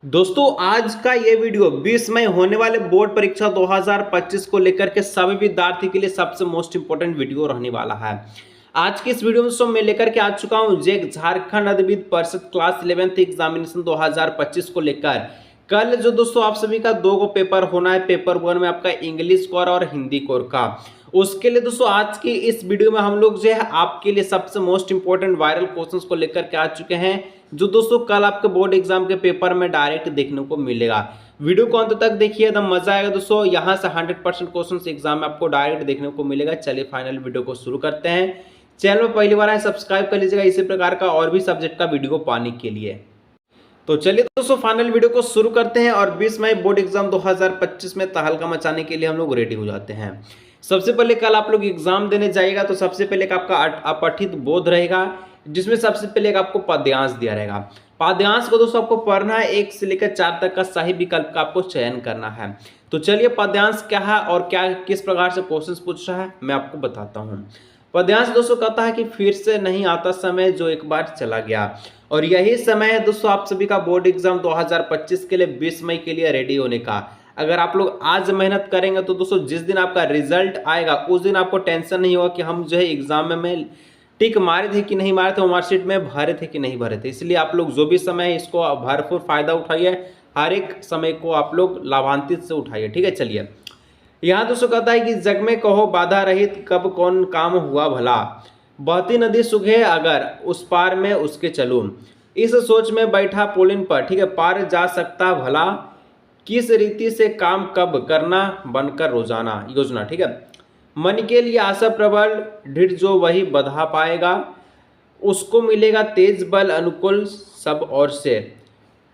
दोस्तों आज का ये वीडियो 20 मई होने वाले बोर्ड परीक्षा 2025 को लेकर के सभी विद्यार्थी के लिए सबसे मोस्ट इंपोर्टेंट वीडियो रहने वाला है। आज की इस वीडियो में मैं लेकर के आ चुका हूं जेक झारखंड अधिविद्य परिषद क्लास 11th एग्जामिनेशन 2025 को लेकर। कल जो दोस्तों आप सभी का दो पेपर होना है, पेपर 1 में आपका इंग्लिश कोर और हिंदी कोर का। उसके लिए दोस्तों आज की इस वीडियो में हम लोग जो है आपके लिए सबसे मोस्ट इंपोर्टेंट वायरल क्वेश्चंस को लेकर के आ चुके हैं, जो दोस्तों कल आपके बोर्ड एग्जाम के पेपर में डायरेक्ट देखने को मिलेगा। वीडियो को अंत तक देखिए, एकदम मजा आएगा दोस्तों। यहाँ से 100% क्वेश्चंस एग्जाम में आपको डायरेक्ट देखने को मिलेगा। चलिए फाइनल वीडियो को शुरू करते हैं। चैनल में पहली बार आए सब्सक्राइब कर लीजिएगा इसी प्रकार का और भी सब्जेक्ट का वीडियो पाने के लिए। तो चलिए दोस्तों फाइनल वीडियो को शुरू करते हैं और 20 मई बोर्ड एग्जाम 2025 में तहलका मचाने के लिए हम लोग रेडी हो जाते हैं। सबसे पहले कल आप लोग एग्जाम देने जाइएगा तो सबसे पहले आपका अपठित बोध रहेगा, जिसमें सबसे पहले आपको पद्यांश दिया रहेगा। पद्यांश को दोस्तों आपको पढ़ना है, 1 से लेकर 4 तक का सही विकल्प का आपको चयन करना है। तो चलिए पद्यांश क्या है और क्या किस प्रकार से क्वेश्चन पूछ रहा है मैं आपको बताता हूँ। पद्यांश दोस्तों कहता है कि फिर से नहीं आता समय जो एक बार चला गया, और यही समय है दोस्तों आप सभी का बोर्ड एग्जाम 2025 के लिए 20 मई के लिए रेडी होने का। अगर आप लोग आज मेहनत करेंगे तो दोस्तों जिस दिन आपका रिजल्ट आएगा उस दिन आपको टेंशन नहीं होगा कि हम जो है एग्जाम में टिक मारे थे कि नहीं मारे थे, मार्कशीट में भरे थे कि नहीं भरे थे। इसलिए आप लोग जो भी समय है इसको भरपूर फायदा उठाइए, हर एक समय को आप लोग लाभान्वित से उठाइए। ठीक है, चलिए यहाँ दोस्तों कहता है कि जग में कहो बाधा रहित कब कौन काम हुआ भला, बहती नदी सुखे अगर उस पार में उसके चलूं, इस सोच में बैठा पुलिन पर, ठीक है, पार जा सकता भला, किस रीति से काम कब करना बनकर रोजाना योजना। ठीक है, मन के लिए आशा प्रबल ढिढ़ जो वही बधा पाएगा, उसको मिलेगा तेज बल अनुकूल सब और से,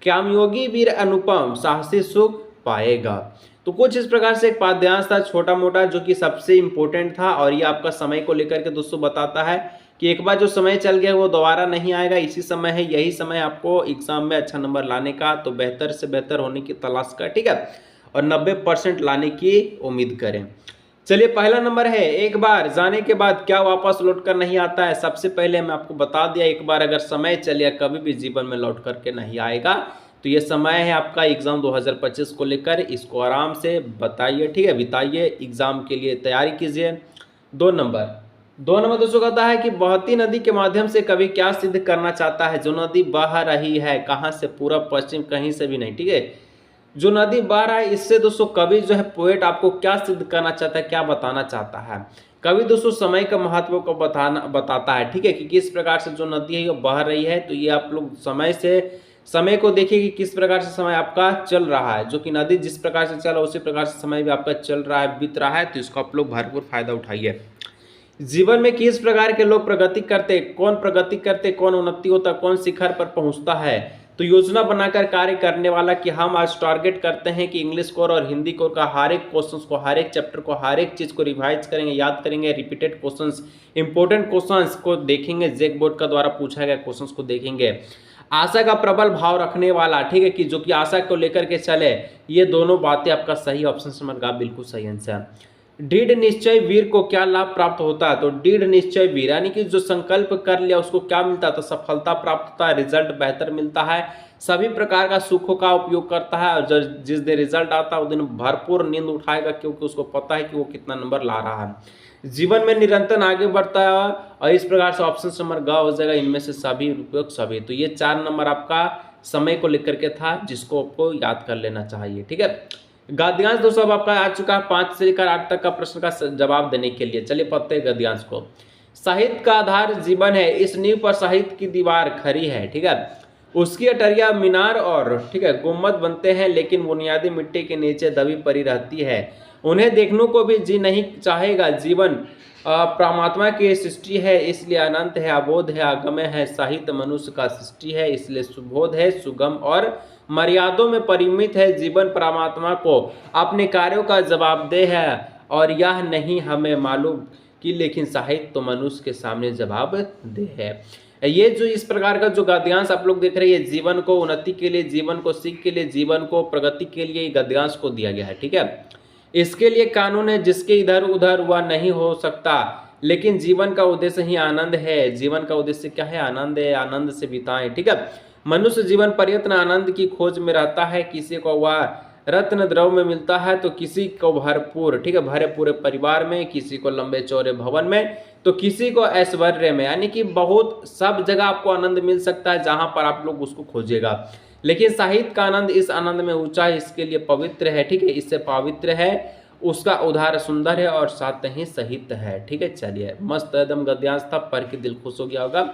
कामयोगी वीर अनुपम साहसी सुख पाएगा। तो कुछ इस प्रकार से एक पद्यांश था छोटा मोटा, जो कि सबसे इंपॉर्टेंट था और ये आपका समय को लेकर के दोस्तों बताता है कि एक बार जो समय चल गया वो दोबारा नहीं आएगा। इसी समय है, यही समय आपको एग्जाम में अच्छा नंबर लाने का, तो बेहतर से बेहतर होने की तलाश का। ठीक है, और 90% लाने की उम्मीद करें। चलिए पहला नंबर है, एक बार जाने के बाद क्या वापस लौट कर नहीं आता है। सबसे पहले मैं आपको बता दिया, एक बार अगर समय चलिए कभी भी जीवन में लौट करके नहीं आएगा। तो ये समय है आपका एग्जाम 2025 को लेकर, इसको आराम से बताइए, ठीक है, बिताइए, एग्जाम के लिए तैयारी कीजिए। 2 नंबर दोस्तों कहता है कि बहती नदी के माध्यम से कवि क्या सिद्ध करना चाहता है। जो नदी बह रही है, कहाँ से, पूरब पश्चिम, कहीं से भी नहीं। ठीक है, जो नदी बह रहा है इससे दोस्तों कवि जो है पोएट आपको क्या सिद्ध करना चाहता है, क्या बताना चाहता है। कवि दोस्तों समय का महत्व को बताता है। ठीक है, कि किस प्रकार से जो नदी है वो बह रही है, तो ये आप लोग समय को देखिए कि किस प्रकार से समय आपका चल रहा है। जो कि नदी जिस प्रकार से चला उसी प्रकार से समय भी आपका चल रहा है, बीत रहा है, तो इसको आप लोग भरपूर फायदा उठाइए। जीवन में किस प्रकार के लोग प्रगति करते, कौन प्रगति करते, कौन उन्नति होता, कौन शिखर पर पहुंचता है। तो योजना बनाकर कार्य करने वाला, कि हम आज टारगेट करते हैं कि इंग्लिश कोर और हिंदी कोर का हर एक क्वेश्चंस को, हर एक चैप्टर को, हर एक चीज को रिवाइज करेंगे, याद करेंगे, रिपीटेड क्वेश्चंस, इंपॉर्टेंट क्वेश्चंस को देखेंगे, जेक बोर्ड का द्वारा पूछा गया क्वेश्चंस को देखेंगे। आशा का प्रबल भाव रखने वाला, ठीक है, कि जो कि आशा को लेकर के चले। ये दोनों बातें आपका सही ऑप्शन नंबर का बिल्कुल सही आंसर। दृढ़ निश्चय वीर को क्या लाभ प्राप्त होता है। तो दृढ़ निश्चय वीर यानी कि जो संकल्प कर लिया उसको क्या मिलता है, तो सफलता प्राप्त होता है, रिजल्ट बेहतर मिलता है, सभी प्रकार का सुखों का उपयोग करता है, और जिस दिन रिजल्ट आता है उस दिन भरपूर नींद उठाएगा, क्योंकि उसको पता है कि वो कितना नंबर ला रहा है। जीवन में निरंतर आगे बढ़ता है, और इस प्रकार से ऑप्शन नंबर ग हो जाएगा, इनमें से सभी उपयोग सभी। तो ये 4 नंबर आपका समय को लेकर के था, जिसको आपको याद कर लेना चाहिए। ठीक है, गद्यांश दोस्तों अब आपका आ चुका है 5 से लेकर 8 तक का प्रश्न का जवाब देने के लिए। चलिए पढ़ते हैं गद्यांश को। साहित्य का आधार जीवन है, इस नींव पर साहित्य की दीवार खड़ी है। ठीक है, उसकी अटरिया मीनार और, ठीक है, गुम्बद बनते हैं, लेकिन बुनियादी मिट्टी के नीचे दबी पड़ी रहती है। उन्हें देखने को भी जी नहीं चाहेगा। जीवन परमात्मा की सृष्टि है, इसलिए अनंत है, अबोध है, अगम्य है। साहित्य मनुष्य का सृष्टि है, इसलिए सुबोध है, सुगम और मर्यादों में परिमित है। जीवन परमात्मा को अपने कार्यों का जवाबदेह है, और यह नहीं हमें मालूम कि लेकिन साहित्य तो मनुष्य के सामने जवाबदेह है। ये जो इस प्रकार का जो गद्यांश आप लोग देख रहे हैं, जीवन को उन्नति के लिए, जीवन को सीख के लिए, जीवन को प्रगति के लिए गद्यांश को दिया गया है। ठीक है, इसके लिए कानून है, जिसके इधर उधर वह नहीं हो सकता, लेकिन जीवन का उद्देश्य ही आनंद है। जीवन का उद्देश्य क्या है, आनंद है, आनंद से बिताएं। ठीक है, मनुष्य जीवन पर्यंत आनंद की खोज में रहता है, किसी को वह रत्न द्रव में मिलता है तो किसी को भरपूर, ठीक है, भरे पूरे परिवार में, किसी को लंबे चौड़े भवन में, तो किसी को ऐश्वर्य में, यानी कि बहुत सब जगह आपको आनंद मिल सकता है जहां पर आप लोग उसको खोजेगा। लेकिन साहित्य का आनंद इस आनंद में ऊंचा है, इसके लिए पवित्र है, ठीक है, इससे पवित्र है, उसका उदाहरण सुंदर है और साथ ही साहित्य है, ठीक है। चलिए, मस्त एकदम गद्यांश था, पढ़ के दिल खुश हो गया होगा।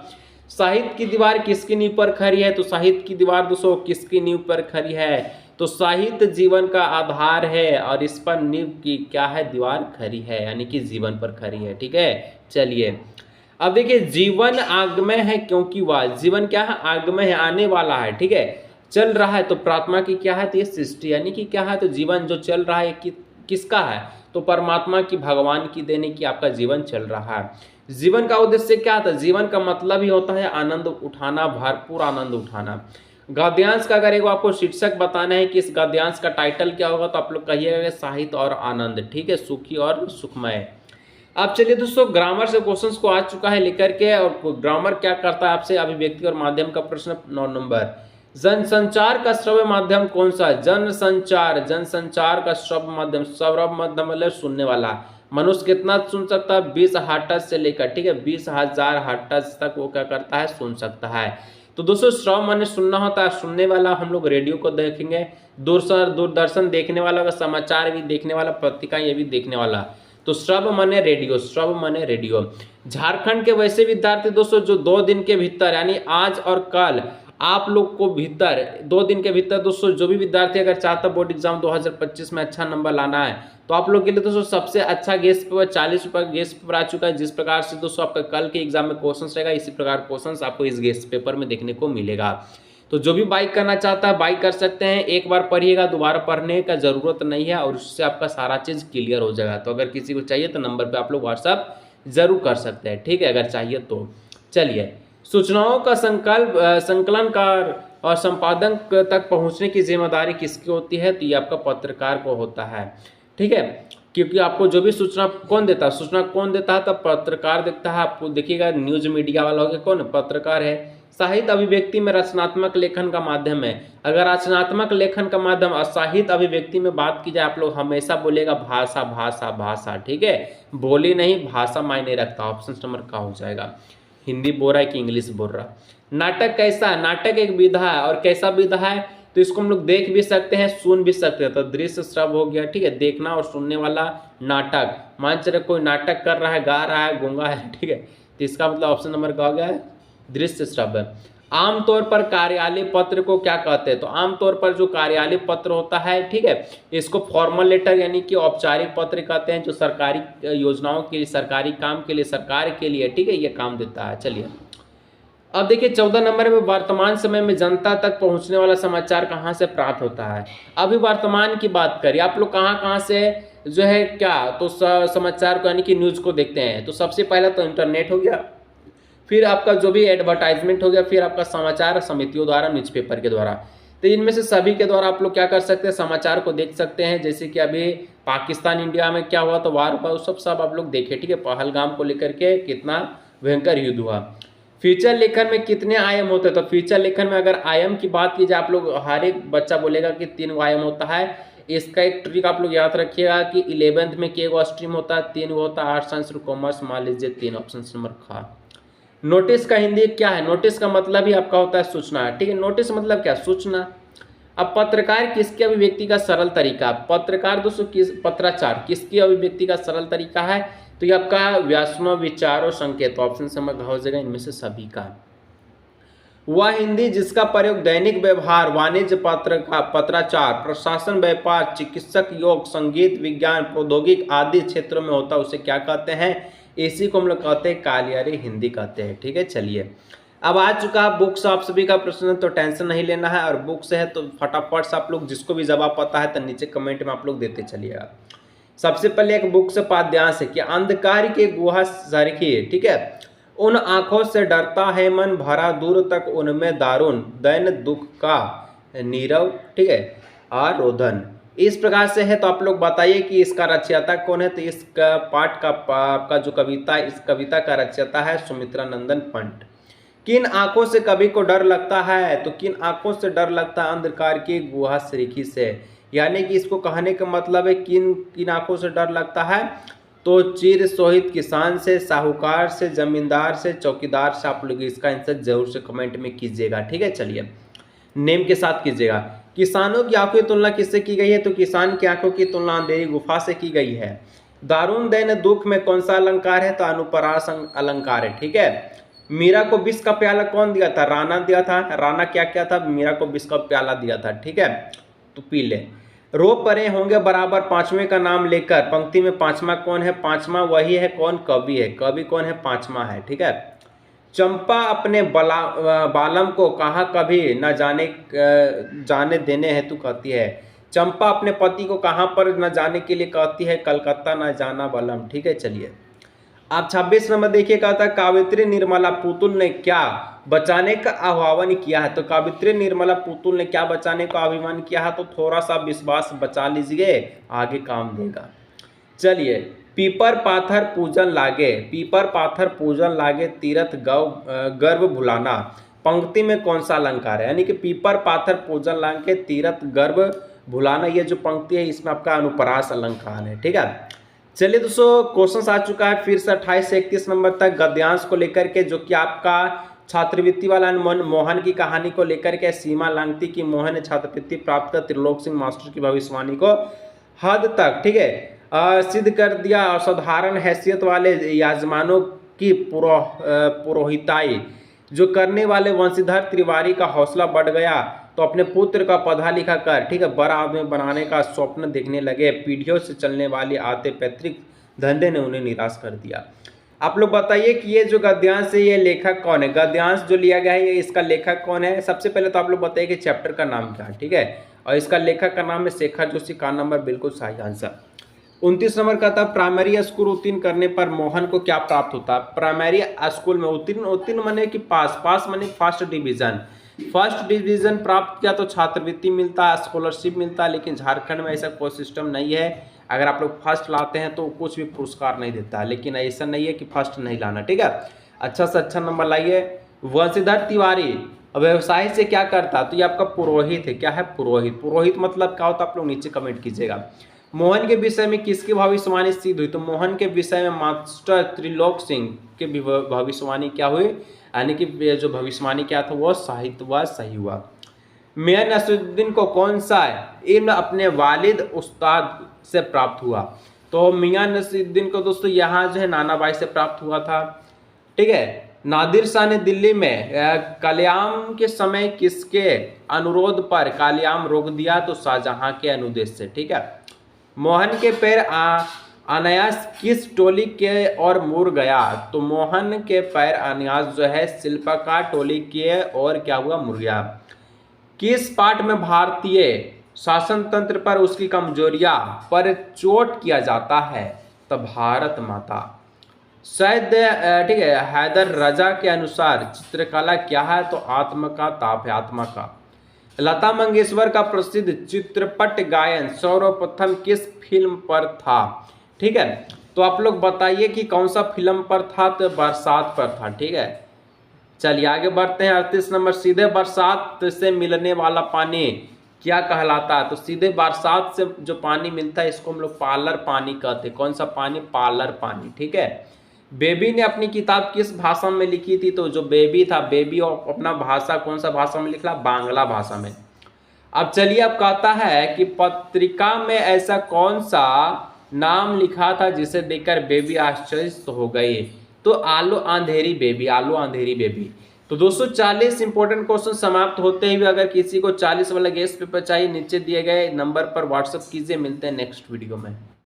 साहित्य की दीवार किसकी नींव पर खड़ी है? तो साहित्य की दीवार दोस्तों किसकी नींव पर खड़ी है? तो साहित्य जीवन का आधार है और इस पर नींव की क्या है? दीवार खड़ी है, यानी कि जीवन पर खड़ी है, ठीक है। चलिए, अब देखिए, जीवन आगमय है क्योंकि वह, जीवन क्या है? आगमय है, आने वाला है, ठीक है, चल रहा है। तो प्रात्मा की क्या है? तो ये सृष्टि, यानी कि क्या है? तो जीवन जो चल रहा है किसका है? तो परमात्मा की, भगवान की देने की आपका जीवन चल रहा है। जीवन का उद्देश्य क्या था? जीवन का मतलब ही होता है आनंद उठाना, भरपूर आनंद उठाना। गद्यांश का अगर एक आपको शीर्षक बताना है कि इस गद्यांश का टाइटल क्या होगा, तो आप लोग कहिएगा साहित्य और आनंद, ठीक है, सुखी और सुखमय। अब चलिए दोस्तों, ग्रामर से क्वेश्चंस को आ चुका है लेकर के, और ग्रामर क्या करता है आपसे? अभिव्यक्ति और माध्यम का प्रश्न 9 नंबर। जनसंचार का श्रव्य माध्यम कौन सा है? जनसंचार, जनसंचार का श्रव्य माध्यम, श्रव्य माध्यम मतलब सुनने वाला। मनुष्य कितना सुन सकता है? 20 हर्ट्ज से लेकर, ठीक है, 20,000 हर्ट्ज तक वो क्या करता है? सुन सकता है। तो दोस्तों, श्रव माने सुनना होता है, सुनने वाला हम लोग रेडियो को देखेंगे, दूरदर्शन देखने वाला, समाचार भी देखने वाला, पत्रिका ये भी देखने वाला। तो श्रव माने रेडियो, श्रव माने रेडियो। झारखंड के वैसे विद्यार्थी दोस्तों जो 2 दिन के भीतर, यानी आज और कल आप लोग को भीतर 2 दिन के भीतर दोस्तों, जो भी विद्यार्थी अगर चाहता बोर्ड एग्जाम 2025 में अच्छा नंबर लाना है, तो आप लोग के लिए दोस्तों सबसे अच्छा गेस्ट पेपर 40 रुपये गेस्ट पेपर आ चुका है। जिस प्रकार से दोस्तों आपका कल के एग्जाम में क्वेश्चंस रहेगा, इसी प्रकार क्वेश्चंस आपको इस गेस्ट पेपर में देखने को मिलेगा। तो जो भी बाइक करना चाहता है बाइक कर सकते हैं, एक बार पढ़िएगा, दोबारा पढ़ने का जरूरत नहीं है, और उससे आपका सारा चीज़ क्लियर हो जाएगा। तो अगर किसी को चाहिए तो नंबर पर आप लोग व्हाट्सअप जरूर कर सकते हैं, ठीक है, अगर चाहिए तो। चलिए, सूचनाओं का संकलन कर और संपादन तक पहुंचने की जिम्मेदारी किसकी होती है? तो ये आपका पत्रकार को होता है, ठीक है, क्योंकि आपको जो भी सूचना कौन देता है? सूचना कौन देता है? तो पत्रकार देता है। आपको देखिएगा, न्यूज मीडिया वाला हो गया, कौन? पत्रकार है। साहित्य अभिव्यक्ति में रचनात्मक लेखन का माध्यम है। अगर रचनात्मक लेखन का माध्यम और साहित्य अभिव्यक्ति में बात की जाए, आप लोग हमेशा बोलेगा भाषा भाषा भाषा, ठीक है, बोली नहीं, भाषा मायने रखता। ऑप्शन नंबर का हो जाएगा। हिंदी बोल रहा है कि इंग्लिश बोल रहा? नाटक कैसा है? नाटक एक विधा है, और कैसा विधा है? तो इसको हम लोग देख भी सकते हैं, सुन भी सकते हैं। तो दृश्य श्रव्य हो गया, ठीक है, देखना और सुनने वाला नाटक। मान चले कोई नाटक कर रहा है, गा रहा है, गूंगा है, ठीक है, तो इसका मतलब ऑप्शन नंबर का हो गया है दृश्य श्रव्य। आमतौर पर कार्यालय पत्र को क्या कहते हैं? तो आमतौर पर जो कार्यालय पत्र होता है, ठीक है, इसको फॉर्मल लेटर यानी कि औपचारिक पत्र कहते हैं, जो सरकारी योजनाओं के लिए, सरकारी काम के लिए, सरकार के लिए, ठीक है, ये काम देता है। चलिए, अब देखिए 14 नंबर में, वर्तमान समय में जनता तक पहुंचने वाला समाचार कहां से प्राप्त होता है? अभी वर्तमान की बात करिए, आप लोग कहां से जो है क्या, तो समाचार को यानी कि न्यूज को देखते हैं? तो सबसे पहला तो इंटरनेट हो गया, फिर आपका जो भी एडवर्टाइजमेंट हो गया, फिर आपका समाचार समितियों द्वारा, न्यूज़पेपर के द्वारा। तो इनमें से सभी के द्वारा आप लोग क्या कर सकते हैं? समाचार को देख सकते हैं। जैसे कि अभी पाकिस्तान इंडिया में क्या हुआ, तो वार हुआ, सब आप लोग देखे, ठीक है, पहलगाम को लेकर के कितना भयंकर युद्ध हुआ। फीचर लेखन में कितने आयाम होते हैं? तो फीचर लेखन में अगर आयाम की बात की जाए, आप लोग हर एक बच्चा बोलेगा कि 3 आयाम होता है। इसका एक ट्रिक आप लोग याद रखिएगा कि 11th में के स्ट्रीम होता है, 3 होता है, आर्ट्स साइंस और कॉमर्स, मान लीजिए 3, ऑप्शन नंबर खा। नोटिस का हिंदी क्या है? नोटिस का मतलब ही आपका होता है सूचना, ठीक है, नोटिस मतलब क्या? सूचना। अब पत्रकार किसकी अभिव्यक्ति का सरल तरीका? पत्रकार दोस्तों पत्राचार किसकी अभिव्यक्ति का सरल तरीका है? तो ये आपका व्यासनो, विचार और संकेत, ऑप्शन समझ हो जाएगा इनमें से सभी का। वह हिंदी जिसका प्रयोग दैनिक व्यवहार, वाणिज्य, पत्राचार, प्रशासन, व्यापार, चिकित्सक, योग, संगीत, विज्ञान, प्रौद्योगिक आदि क्षेत्रों में होता है, उसे क्या कहते हैं? इसी को हम लोग कहते हैं कालियारी हिंदी कहते हैं, ठीक है। चलिए, अब आ चुका बुक्स आप सभी का प्रश्न, तो टेंशन नहीं लेना है, और बुक्स है तो फटाफट से आप लोग जिसको भी जवाब पता है तो नीचे कमेंट में आप लोग देते चलिएगा। सबसे पहले एक बुक से पाद्यांश है कि अंधकार के गुहा सरखी, ठीक है, उन आंखों से डरता है मन भरा दूर तक उनमें दारुण दैन दुख का नीरव, ठीक है, आरोधन। इस प्रकार से है। तो आप लोग बताइए कि इसका रचयिता कौन है? तो इस पाठ का आपका जो कविता, इस कविता का रचयिता है सुमित्रा नंदन पंत। किन आंखों से कवि को डर लगता है? तो किन आंखों से डर लगता है? अंधकार की गुहा सरीखी से। यानी कि इसको कहने का मतलब है किन किन आंखों से डर लगता है? तो चिर सोहित किसान से, साहूकार से, जमींदार से, चौकीदार से। आप लोग इसका आंसर जरूर से कमेंट में कीजिएगा, ठीक है। चलिए नेम के साथ कीजिएगा। किसानों की आंखों की तुलना किससे की गई है? तो किसान की आंखों की तुलना अंधेरी गुफा से की गई है। दारुण दैन दुख में कौन सा अलंकार है? तो अनुप्रास अलंकार है, ठीक है। मीरा को विष का प्याला कौन दिया था? राणा दिया था। राणा क्या क्या था? मीरा को विष का प्याला दिया था, ठीक है। तो पी ले। रो परे होंगे बराबर पांचवें का नाम लेकर। पंक्ति में पांचवा कौन है? पांचवा वही है कौन? कवि है। कवि कौन है? पांचवा है, ठीक है। चंपा अपने बालम को कहा कभी न जाने देने हेतु कहती है। चंपा अपने पति को कहाँ पर न जाने के लिए कहती है? कलकत्ता न जाना बलम, ठीक है। चलिए आप 26 नंबर देखिए, कहता है कावित्री निर्मला पुतुल ने क्या बचाने का आह्वान किया है? तो कावित्री निर्मला पुतुल ने क्या बचाने का आह्वान किया है? तो थोड़ा सा विश्वास बचा लीजिए, आगे काम देगा। चलिए पीपर पाथर पूजन लागे। पीपर पाथर पूजन लागे तीरथ गर्भ भुलाना। पंक्ति में कौन सा अलंकार है? यानी कि पीपर पाथर पूजन लागे तीरथ गर्भ भुलाना, ये जो पंक्ति है इसमें आपका अनुप्रास अलंकार है, ठीक है। चलिए दोस्तों क्वेश्चन आ चुका है फिर से 28 से 31 नंबर तक गद्यांश को लेकर के, जो कि आपका छात्रवृत्ति वाला मोहन की कहानी को लेकर के। सीमा लांगती की मोहन ने छात्रवृत्ति प्राप्त कर त्रिलोक सिंह मास्टर की भविष्यवाणी को हद तक, ठीक है, सिद्ध कर दिया। असाधारण हैसियत वाले याजमानों की पुरोहिताई जो करने वाले वंशीधर तिवारी का हौसला बढ़ गया, तो अपने पुत्र का पढ़ा लिखा कर, ठीक है, बड़ा आदमी बनाने का स्वप्न देखने लगे। पीढ़ियों से चलने वाली आते पैतृक धंधे ने उन्हें निराश कर दिया। आप लोग बताइए कि ये जो गद्यांश है ये लेखक कौन है? गद्यांश जो लिया गया है ये इसका लेखक कौन है? सबसे पहले तो आप लोग बताइए कि चैप्टर का नाम क्या है, ठीक है, और इसका लेखक का नाम है शेखर जोशी। का नंबर बिल्कुल सही आंसर। 29 नंबर का था प्राइमरी स्कूल उत्तीर्ण करने पर मोहन को क्या प्राप्त होता है? प्राइमरी स्कूल में उत्तीर्ण माने कि पास माने फर्स्ट डिवीजन प्राप्त किया तो छात्रवृत्ति मिलता है, स्कॉलरशिप मिलता है। लेकिन झारखंड में ऐसा कोई सिस्टम नहीं है, अगर आप लोग फर्स्ट लाते हैं तो कुछ भी पुरस्कार नहीं देता है। लेकिन ऐसा नहीं है कि फर्स्ट नहीं लाना, ठीक है। अच्छा से अच्छा नंबर लाइए। वंशीधर तिवारी व्यवसाय से क्या करता? तो ये आपका पुरोहित है। क्या है? पुरोहित। पुरोहित मतलब क्या होता है? आप लोग नीचे कमेंट कीजिएगा। मोहन के विषय में किसकी भविष्यवाणी सिद्ध हुई? तो मोहन के विषय में मास्टर त्रिलोक सिंह के भविष्यवाणी क्या हुई? यानी कि जो भविष्यवाणी क्या था वो सही हुआ। मियां नसरुद्दीन को कौन सा इल्म अपने वालिद उस्ताद से प्राप्त हुआ? तो मियां नसरुद्दीन को दोस्तों यहाँ जो है नानाबाई से प्राप्त हुआ था, ठीक है। नादिर शाह ने दिल्ली में कल्याम के समय किसके अनुरोध पर कल्याम रोक दिया? तो शाहजहां के अनुदेश से, ठीक है। मोहन के पैर अनायास किस टोली के और मुड़ गया? तो मोहन के पैर अनायास जो है शिल्पकार टोली के और क्या हुआ? मुड़ गया। किस पाठ में भारतीय शासन तंत्र पर उसकी कमजोरियां पर चोट किया जाता है? तो भारत माता। सैयद, ठीक है, हैदर रजा के अनुसार चित्रकला क्या है? तो आत्मा का ताप है, आत्मा का। लता मंगेशकर का प्रसिद्ध चित्रपट गायन सर्वप्रथम किस फिल्म पर था? ठीक है, तो आप लोग बताइए कि कौन सा फिल्म पर था? तो बरसात पर था, ठीक है। चलिए आगे बढ़ते हैं। 38 नंबर, सीधे बरसात से मिलने वाला पानी क्या कहलाता है? तो सीधे बरसात से जो पानी मिलता है इसको हम लोग पार्लर पानी कहते हैं। कौन सा पानी? पार्लर पानी, ठीक है। बेबी ने अपनी किताब किस भाषा में लिखी थी? तो जो बेबी था, बेबी और अपना भाषा कौन सा भाषा में लिखा? बांग्ला भाषा में। अब चलिए, अब कहता है कि पत्रिका में ऐसा कौन सा नाम लिखा था जिसे देखकर बेबी आश्चर्यचकित हो गई? तो आलो अंधेरी बेबी, आलो अंधेरी बेबी। तो दोस्तों 40 इंपॉर्टेंट क्वेश्चन समाप्त होते हुए, अगर किसी को 40 वाला गेस्ट पेपर चाहिए नीचे दिए गए नंबर पर व्हाट्सएप कीजिए। मिलते हैं नेक्स्ट वीडियो में।